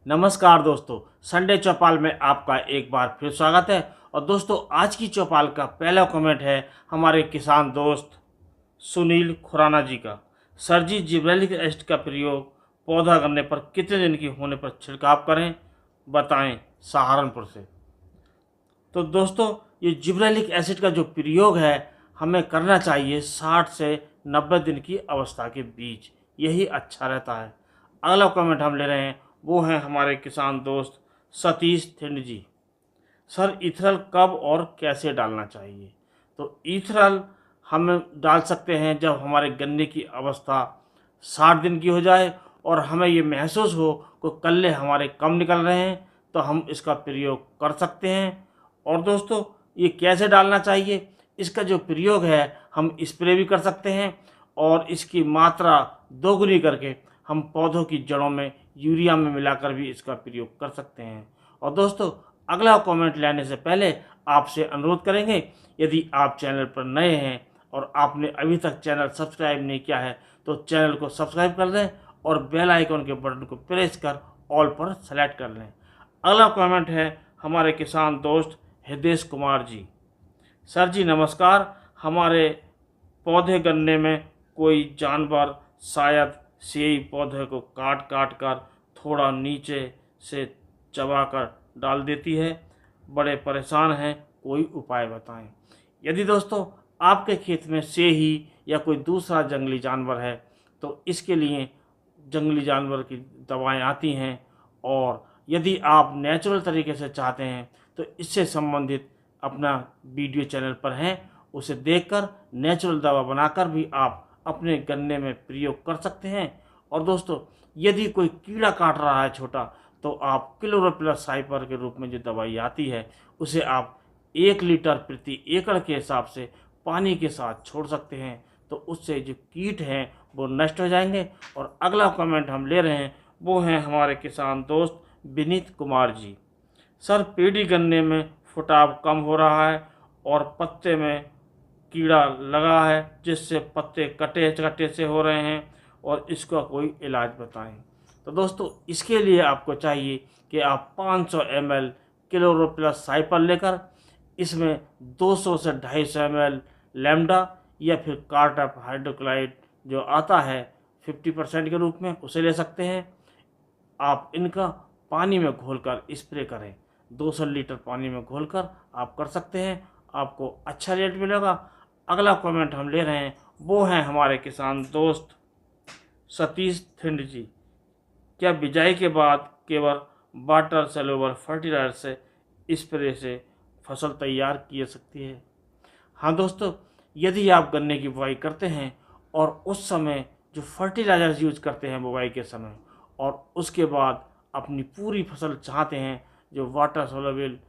नमस्कार दोस्तों, संडे चौपाल में आपका एक बार फिर स्वागत है। और दोस्तों, आज की चौपाल का पहला कमेंट है हमारे किसान दोस्त सुनील खुराना जी का। सर जी, जिब्रेलिक एसिड का प्रयोग पौधा करने पर कितने दिन की होने पर छिड़काव करें, बताएं। सहारनपुर से। तो दोस्तों, ये जिब्रेलिक एसिड का जो प्रयोग है हमें करना चाहिए 60 से 90 दिन की अवस्था के बीच, यही अच्छा रहता है। अगला कमेंट हम ले रहे हैं, वो है हमारे किसान दोस्त सतीश थिंड जी। सर, इथरल कब और कैसे डालना चाहिए? तो इथरल हम डाल सकते हैं जब हमारे गन्ने की अवस्था 60 दिन की हो जाए और हमें ये महसूस हो कि कल्ले हमारे कम निकल रहे हैं, तो हम इसका प्रयोग कर सकते हैं। और दोस्तों, ये कैसे डालना चाहिए? इसका जो प्रयोग है हम स्प्रे भी कर सकते हैं और इसकी मात्रा दोगुनी करके हम पौधों की जड़ों में यूरिया में मिलाकर भी इसका प्रयोग कर सकते हैं। और दोस्तों, अगला कमेंट लेने से पहले आपसे अनुरोध करेंगे, यदि आप चैनल पर नए हैं और आपने अभी तक चैनल सब्सक्राइब नहीं किया है तो चैनल को सब्सक्राइब कर दें और बेल आइकन के बटन को प्रेस कर ऑल पर सेलेक्ट कर लें। अगला कमेंट है हमारे किसान दोस्त हृदय कुमार जी। सर जी नमस्कार, हमारे पौधे गन्ने में कोई जानवर शायद से पौधे को काट काट कर थोड़ा नीचे से चबा कर डाल देती है। बड़े परेशान हैं, कोई उपाय बताएं। यदि दोस्तों आपके खेत में से ही या कोई दूसरा जंगली जानवर है तो इसके लिए जंगली जानवर की दवाएं आती हैं। और यदि आप नेचुरल तरीके से चाहते हैं तो इससे संबंधित अपना वीडियो चैनल पर है, उसे देखकर नेचुरल दवा बनाकर भी आप अपने गन्ने में प्रयोग कर सकते हैं। और दोस्तों, यदि कोई कीड़ा काट रहा है छोटा, तो आप क्लोरोप्लस साइपर के रूप में जो दवाई आती है उसे आप 1 लीटर प्रति एकड़ के हिसाब से पानी के साथ छोड़ सकते हैं, तो उससे जो कीट हैं वो नष्ट हो जाएंगे। और अगला कमेंट हम ले रहे हैं, वो हैं हमारे किसान दोस्त विनीत कुमार जी। सर, पेड़ी गन्ने में फुटाव कम हो रहा है और पत्ते में कीड़ा लगा है जिससे पत्ते कटे कटे से हो रहे हैं, और इसका कोई इलाज बताएं। तो दोस्तों, इसके लिए आपको चाहिए कि आप 500 ml क्लोरोप्लस साइपर लेकर इसमें 200 से 250 ml लैम्डा या फिर कार्टप हाइड्रोक्लाइड जो आता है 50% के रूप में, उसे ले सकते हैं। आप इनका पानी में घोलकर स्प्रे करें। 200 लीटर पानी में घोलकर आप कर सकते हैं, आपको अच्छा रेट मिलेगा। अगला कमेंट हम ले रहे हैं, वो हैं हमारे किसान दोस्त सतीश थिंड जी। क्या बिजाई के बाद केवल वाटर सेलुबल फर्टिलाइजर से स्प्रे से फसल तैयार की जा सकती है? हाँ दोस्तों, यदि आप गन्ने की बुवाई करते हैं और उस समय जो फर्टिलाइजर यूज करते हैं बुवाई के समय, और उसके बाद अपनी पूरी फसल चाहते हैं जो वाटर सोलबल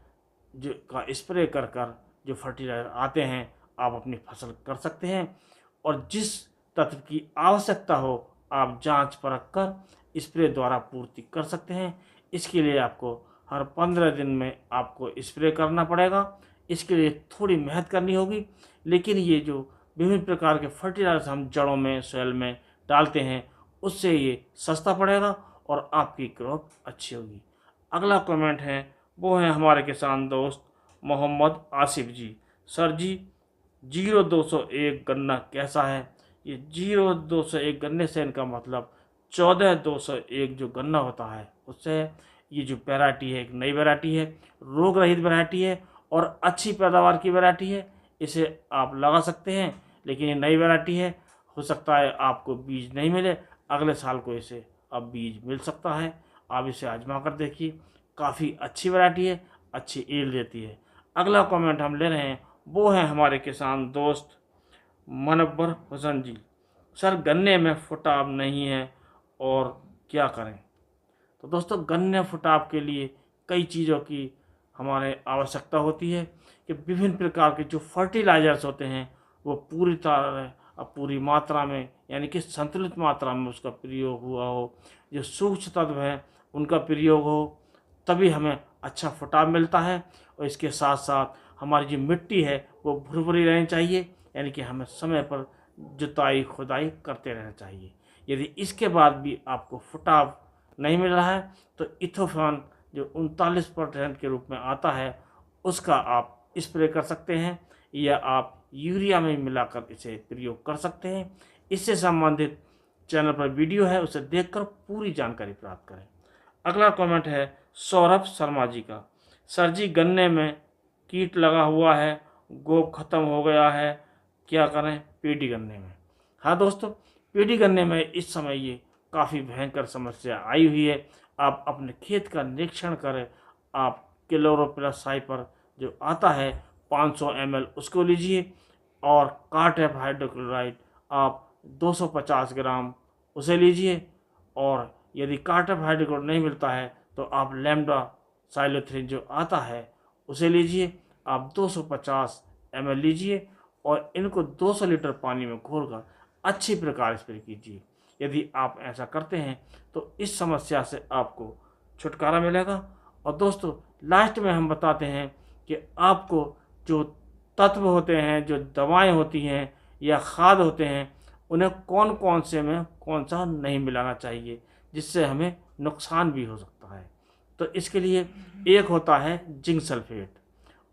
जो का स्प्रे कर कर जो फर्टिलाइजर आते हैं, आप अपनी फसल कर सकते हैं। और जिस तत्व की आवश्यकता हो आप जांच परख कर स्प्रे द्वारा पूर्ति कर सकते हैं। इसके लिए आपको हर 15 दिन में आपको स्प्रे करना पड़ेगा। इसके लिए थोड़ी मेहनत करनी होगी, लेकिन ये जो विभिन्न प्रकार के फर्टिलाइजर हम जड़ों में सोइल में डालते हैं उससे ये सस्ता पड़ेगा और आपकी ग्रोथ अच्छी होगी। अगला कमेंट है, वो है हमारे किसान दोस्त मोहम्मद आसिफ जी। सर जी, 0201 गन्ना कैसा है? ये 0201 गन्ने से इनका मतलब 14201 जो गन्ना होता है उससे है। ये जो वैरायटी है एक नई वैरायटी है, रोग रहित वैरायटी है और अच्छी पैदावार की वैरायटी है। इसे आप लगा सकते हैं, लेकिन ये नई वैरायटी है, हो सकता है आपको बीज नहीं मिले, अगले साल को इसे अब बीज मिल सकता है। आप इसे आजमा कर देखिए, काफ़ी अच्छी वैरायटी है, अच्छी ईल्ड देती है। अगला कमेंट हम ले रहे हैं, वो है हमारे किसान दोस्त मनव्वर हुसैन जी। सर, गन्ने में फुटाव नहीं है और क्या करें? तो दोस्तों, गन्ने फुटाव के लिए कई चीज़ों की हमारे आवश्यकता होती है कि विभिन्न प्रकार के जो फर्टिलाइजर्स होते हैं वो पूरी तरह पूरी मात्रा में यानी कि संतुलित मात्रा में उसका प्रयोग हुआ हो, जो सूक्ष्म तत्व हैं उनका प्रयोग हो, तभी हमें अच्छा फुटाव मिलता है। और इसके साथ साथ हमारी जो मिट्टी है वो भुरभुरी रहनी चाहिए, यानी कि हमें समय पर जुताई खुदाई करते रहना चाहिए। यदि इसके बाद भी आपको फुटाव नहीं मिल रहा है तो इथोफॉन जो 39% के रूप में आता है उसका आप स्प्रे कर सकते हैं, या आप यूरिया में मिलाकर इसे प्रयोग कर सकते हैं। इससे संबंधित चैनल पर वीडियो है, उसे देखकर पूरी जानकारी प्राप्त करें। अगला कमेंट है सौरभ शर्मा जी का। सर जी, गन्ने में कीट लगा हुआ है, गोब खत्म हो गया है, क्या करें पीडी गन्ने में। हाँ दोस्तों, पीडी गन्ने में इस समय ये काफ़ी भयंकर समस्या आई हुई है। आप अपने खेत का निरीक्षण करें, आप क्लोरोप्लासाइपर जो आता है 500 ml उसको लीजिए, और कार्टेप हाइड्रोक्लोराइड आप 250 ग्राम उसे लीजिए, और यदि कार्टेप हाइड्रोक्लोराइड नहीं मिलता है तो आप लैम्डा साइलोथ्रिन जो आता है उसे लीजिए, आप 250 ml लीजिए और इनको 200 लीटर पानी में घोलकर अच्छी प्रकार स्प्रे कीजिए। यदि आप ऐसा करते हैं तो इस समस्या से आपको छुटकारा मिलेगा। और दोस्तों, लास्ट में हम बताते हैं कि आपको जो तत्व होते हैं, जो दवाएं होती हैं या खाद होते हैं, उन्हें कौन कौन से में कौन सा नहीं मिलाना चाहिए, जिससे हमें नुकसान भी हो सकता है। तो इसके लिए एक होता है जिंक सल्फेट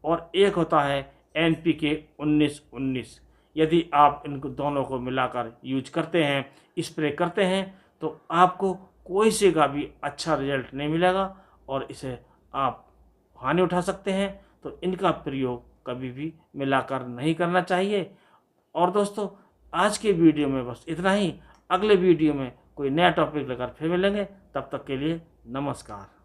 और एक होता है NPK 19-19। यदि आप इनको दोनों को मिलाकर यूज करते हैं, स्प्रे करते हैं, तो आपको कोई से का भी अच्छा रिजल्ट नहीं मिलेगा और इसे आप हानि उठा सकते हैं। तो इनका प्रयोग कभी भी मिलाकर नहीं करना चाहिए। और दोस्तों, आज के वीडियो में बस इतना ही। अगले वीडियो में कोई नया टॉपिक लेकर फिर मिलेंगे, तब तक के लिए नमस्कार।